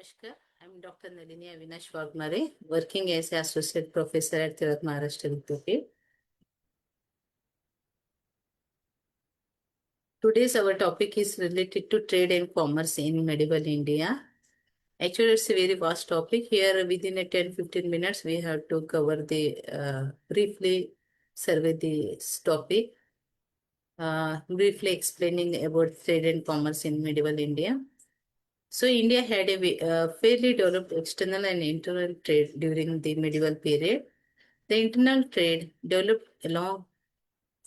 Namaskar. I'm Dr. Nalini Avinash Vagnare, working as an Associate Professor at Tirat Maharashtra Vidyapeeth. Today's our topic is related to trade and commerce in medieval India. Actually, it's a very vast topic. Here, within a 10-15 minutes, we have to cover the briefly survey this topic, briefly explaining about trade and commerce in medieval India. So India had a fairly developed external and internal trade during the medieval period. The internal trade developed along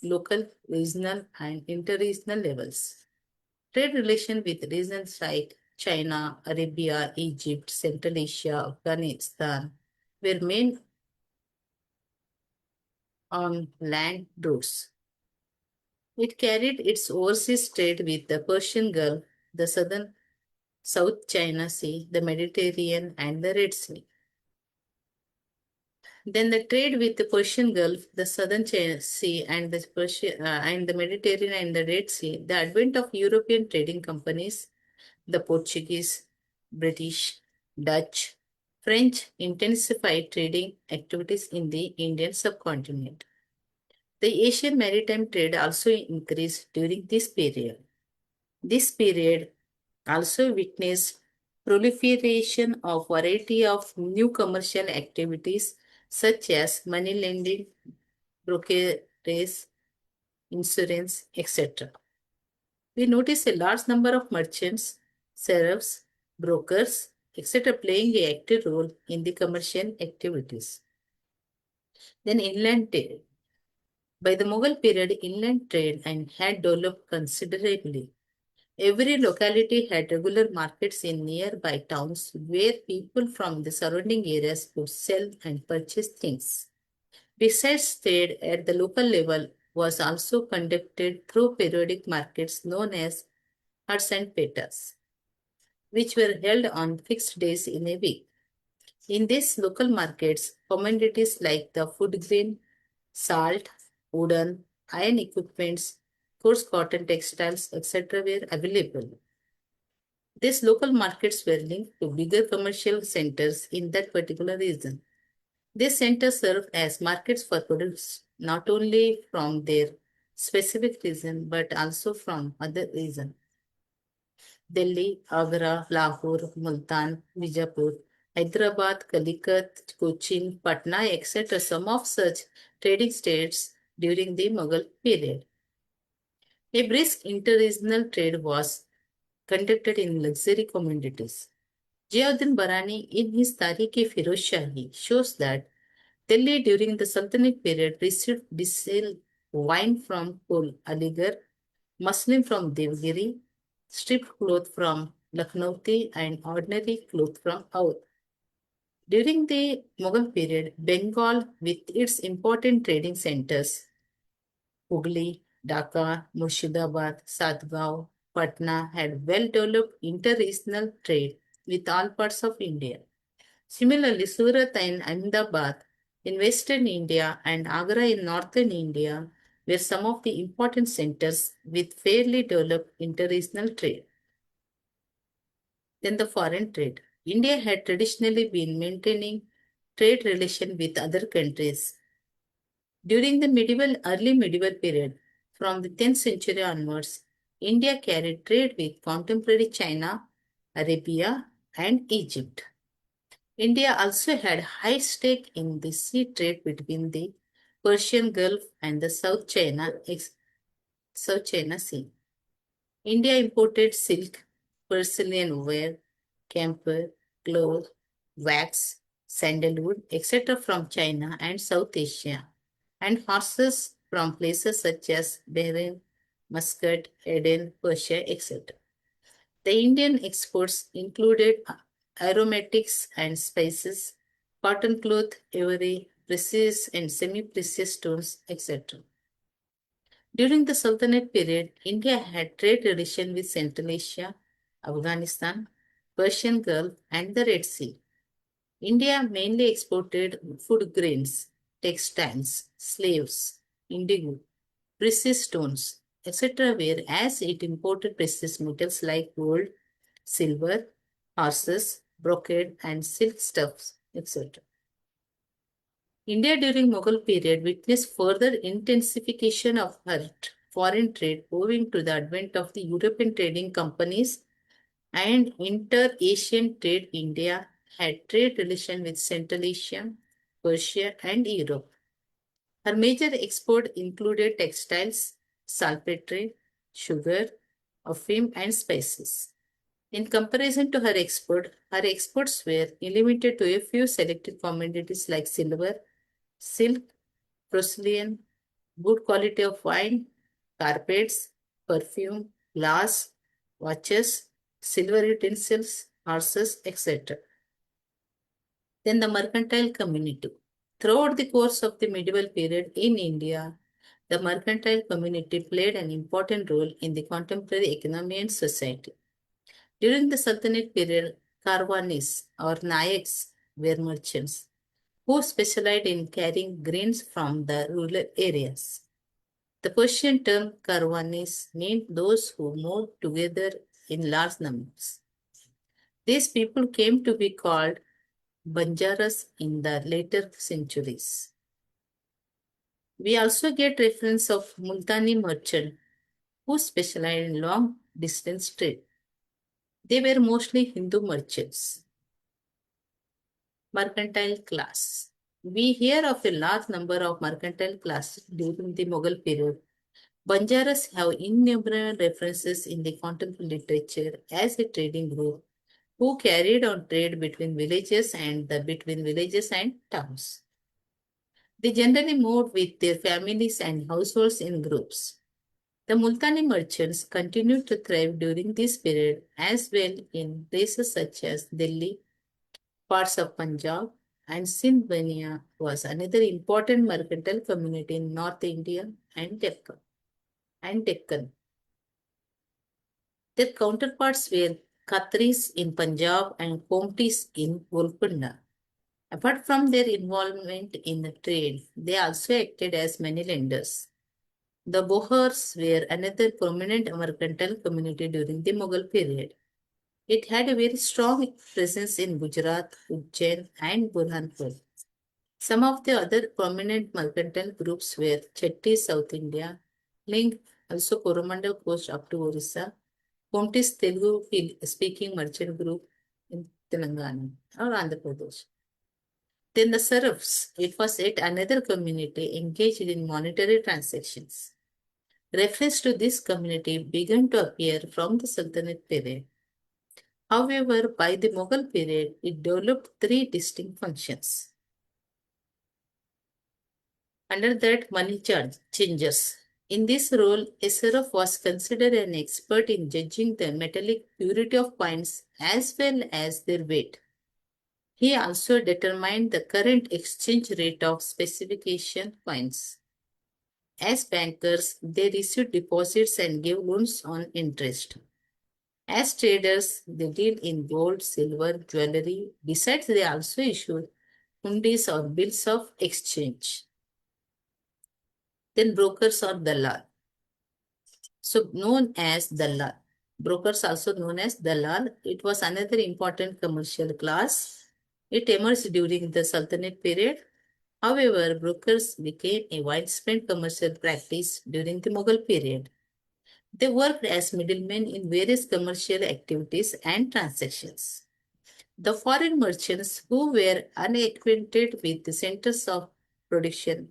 local, regional, and interregional levels. Trade relations with regions like China, Arabia, Egypt, Central Asia, Afghanistan were main on land routes. It carried its overseas trade with the Persian Gulf, the southern South China Sea, the Mediterranean, and the Red Sea. Then the trade with the Persian Gulf, the Southern China Sea, and the Mediterranean and the Red Sea, the advent of European trading companies, the Portuguese, British, Dutch, French intensified trading activities in the Indian subcontinent. The Asian maritime trade also increased during this period. This period also witnessed proliferation of variety of new commercial activities such as money lending, brokerage, insurance, etc. We notice a large number of merchants, serfs, brokers, etc. playing a active role in the commercial activities. Then inland trade. By the Mughal period, inland trade and had developed considerably. Every locality had regular markets in nearby towns where people from the surrounding areas could sell and purchase things. Besides, trade at the local level was also conducted through periodic markets known as huts and petas, which were held on fixed days in a week. In these local markets, commodities like the food grain, salt, wooden, iron equipments, coarse cotton textiles, etc. were available. These local markets were linked to bigger commercial centers in that particular region. These centers serve as markets for products not only from their specific region but also from other regions. Delhi, Agra, Lahore, Multan, Bijapur, Hyderabad, Calicut, Cochin, Patna, etc. Some of such trading states during the Mughal period. A brisk interregional trade was conducted in luxury commodities. Ziauddin Barani, in his Tariq-e-Firoz Shahi, shows that Delhi during the Sultanate period received distilled wine from Kul Aligarh, muslin from Devgiri, stripped cloth from Lakhnauti, and ordinary cloth from Oudh. During the Mughal period, Bengal, with its important trading centers, Hooghly, Dhaka, Murshidabad, Satgaon, Patna, had well-developed inter-regional trade with all parts of India. Similarly, Surat and Ahmedabad in western India and Agra in northern India were some of the important centers with fairly developed interregional trade. Then the foreign trade. India had traditionally been maintaining trade relations with other countries. During the early medieval period, from the 10th century onwards, India carried trade with contemporary China, Arabia, and Egypt. India also had high stake in the sea trade between the Persian Gulf and the South China Sea. India imported silk, porcelain ware, camphor, cloth, wax, sandalwood, etc. from China and South Asia, and horses from places such as Bahrain, Muscat, Aden, Persia, etc. The Indian exports included aromatics and spices, cotton cloth, ivory, precious and semi-precious stones, etc. During the Sultanate period, India had trade relations with Central Asia, Afghanistan, Persian Gulf, and the Red Sea. India mainly exported food grains, textiles, slaves, indigo, precious stones, etc., whereas it imported precious metals like gold, silver, horses, brocade, and silk stuffs, etc. India during Mughal period witnessed further intensification of her foreign trade owing to the advent of the European trading companies and inter-Asian trade. India had trade relations with Central Asia, Persia, and Europe. Her major export included textiles, saltpeter, sugar, opium, and spices. In comparison to her exports were limited to a few selected commodities like silver, silk, porcelain, good quality of wine, carpets, perfume, glass, watches, silver utensils, horses, etc. Then the mercantile community. Throughout the course of the medieval period in India, the mercantile community played an important role in the contemporary economy and society. During the Sultanate period, Karwanis or Nayaks were merchants who specialized in carrying grains from the rural areas. The Persian term Karwanis meant those who moved together in large numbers. These people came to be called Banjaras in the later centuries. We also get reference of Multani merchant who specialized in long distance trade. They were mostly Hindu merchants. Mercantile class. We hear of a large number of mercantile classes during the Mughal period. Banjaras have innumerable references in the contemporary literature as a trading group who carried on trade between villages and towns. They generally moved with their families and households in groups. The Multani merchants continued to thrive during this period as well in places such as Delhi, parts of Punjab, and Sindh was another important mercantile community in North India and Deccan. Their counterparts were Khatris in Punjab and Komtis in Golconda. Apart from their involvement in the trade, they also acted as money lenders. The Bohars were another prominent mercantile community during the Mughal period. It had a very strong presence in Gujarat, Ujjain, and Burhanpur. Some of the other prominent mercantile groups were Chettis, South India, Ling, also Coromandel coast up to Orissa, Komtis Telugu speaking merchant group in Telangana or Andhra Pradesh. Then the serfs, it was yet another community engaged in monetary transactions. Reference to this community began to appear from the Sultanate period. However, by the Mughal period, it developed three distinct functions. Under that, money changers. In this role, a serf was considered an expert in judging the metallic purity of coins as well as their weight. He also determined the current exchange rate of specification coins. As bankers, they received deposits and gave loans on interest. As traders, they deal in gold, silver, jewelry. Besides, they also issued hundis or bills of exchange. Then brokers or dalal. So known as dalal. Brokers also known as dalal. It was another important commercial class. It emerged during the Sultanate period. However, brokers became a widespread commercial practice during the Mughal period. They worked as middlemen in various commercial activities and transactions. The foreign merchants who were unacquainted with the centers of production,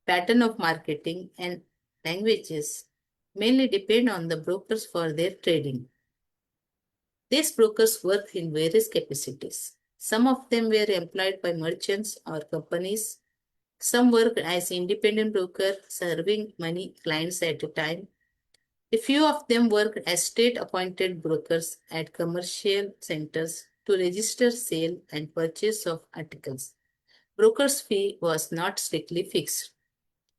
pattern of marketing, and languages mainly depend on the brokers for their trading. These brokers worked in various capacities. Some of them were employed by merchants or companies. Some worked as independent brokers serving many clients at a time. A few of them worked as state-appointed brokers at commercial centers to register sale and purchase of articles. Broker's fee was not strictly fixed.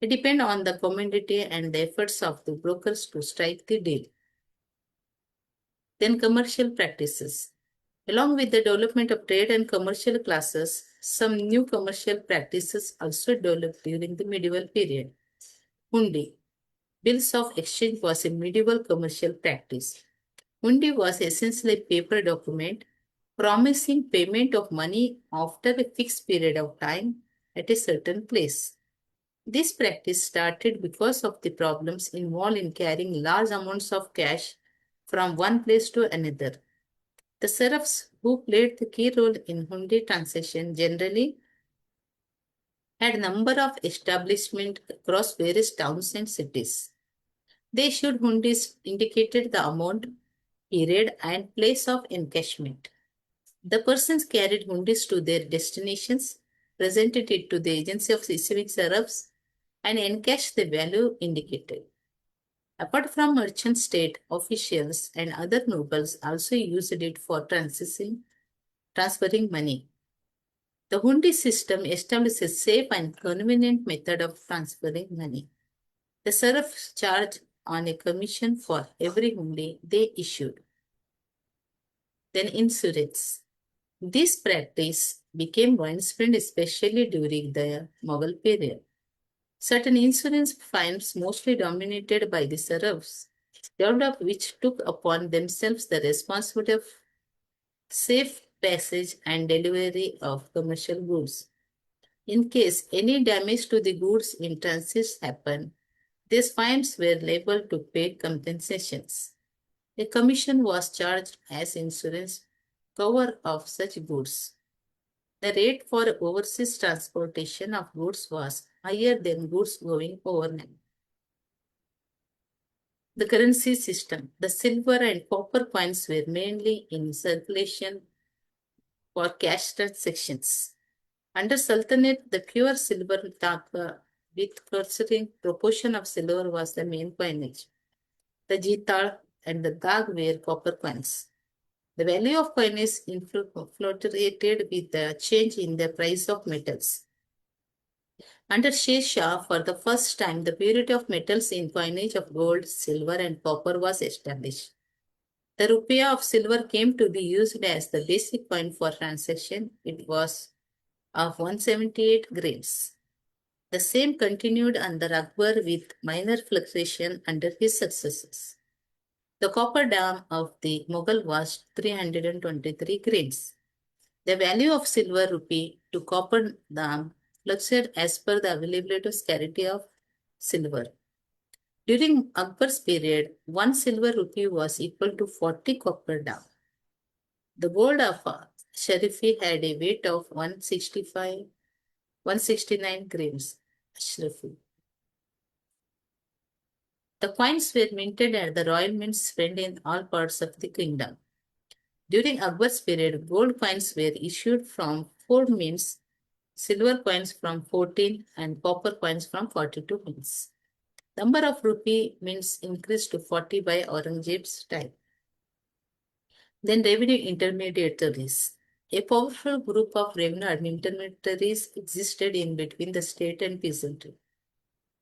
It depended on the commodity and the efforts of the brokers to strike the deal. Then commercial practices. Along with the development of trade and commercial classes, some new commercial practices also developed during the medieval period. Hundi. Bills of exchange was a medieval commercial practice. Hundi was essentially a paper document promising payment of money after a fixed period of time at a certain place. This practice started because of the problems involved in carrying large amounts of cash from one place to another. The serfs who played the key role in hundi transaction generally had a number of establishments across various towns and cities. They issued hundis indicated the amount, period, and place of encashment. The persons carried hundis to their destinations, presented it to the agency of issuing serfs, and encashed the value indicated. Apart from merchant state officials and other nobles also used it for transferring money. The hundi system established a safe and convenient method of transferring money. The serfs charged on a commission for every hundi they issued. Then insurance. This practice became widespread especially during the Mughal period. Certain insurance firms, mostly dominated by the serfs, developed which took upon themselves the responsibility of safe passage and delivery of commercial goods. In case any damage to the goods in transit happened, these firms were liable to pay compensations. A commission was charged as insurance cover of such goods. The rate for overseas transportation of goods was higher than goods going overland. The currency system. The silver and copper coins were mainly in circulation for cash transactions. Under Sultanate, the pure silver taka with corresponding proportion of silver was the main coinage. The jital and the dag were copper coins. The value of coinage fluctuated with the change in the price of metals. Under Sher Shah, for the first time, the purity of metals in coinage of gold, silver, and copper was established. The rupiah of silver came to be used as the basic coin for transaction. It was of 178 grains. The same continued under Akbar with minor fluctuation under his successors. The copper dam of the Mughal was 323 grains. The value of silver rupee to copper dam fluctuated as per the availability of scarcity of silver. During Akbar's period, 1 silver rupee was equal to 40 copper dam. The gold of Sharifi had a weight of 169 grams. Sharifi. The coins were minted at the royal mints spread in all parts of the kingdom. During Akbar's period, gold coins were issued from 4 mints, silver coins from 14, and copper coins from 42 mints. Number of rupee mints increased to 40 by Aurangzeb's time. Then revenue intermediaries. A powerful group of revenue intermediaries existed in between the state and peasantry.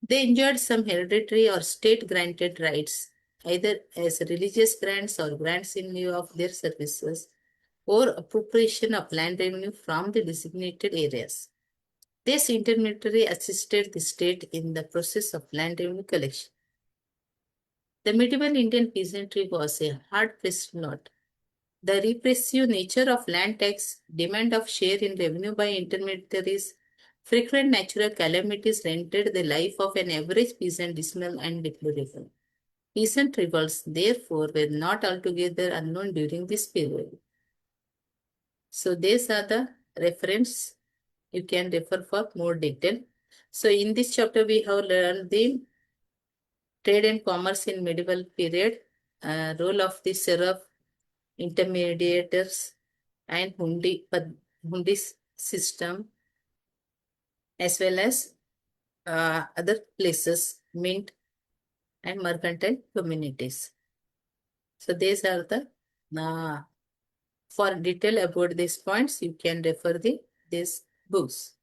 They enjoyed some hereditary or state-granted rights, either as religious grants or grants in lieu of their services, or appropriation of land revenue from the designated areas. This intermediary assisted the state in the process of land revenue collection. The medieval Indian peasantry was a hard-pressed lot. The repressive nature of land tax, demand of share in revenue by intermediaries, frequent natural calamities rendered the life of an average peasant dismal and deplorable. Peasant revolts, therefore, were not altogether unknown during this period. So these are the reference you can refer for more detail. So in this chapter, we have learned the trade and commerce in medieval period, role of the serf, intermediators, and hundi system, as well as other places, mint and mercantile communities. So these are the for detail about these points, you can refer these books.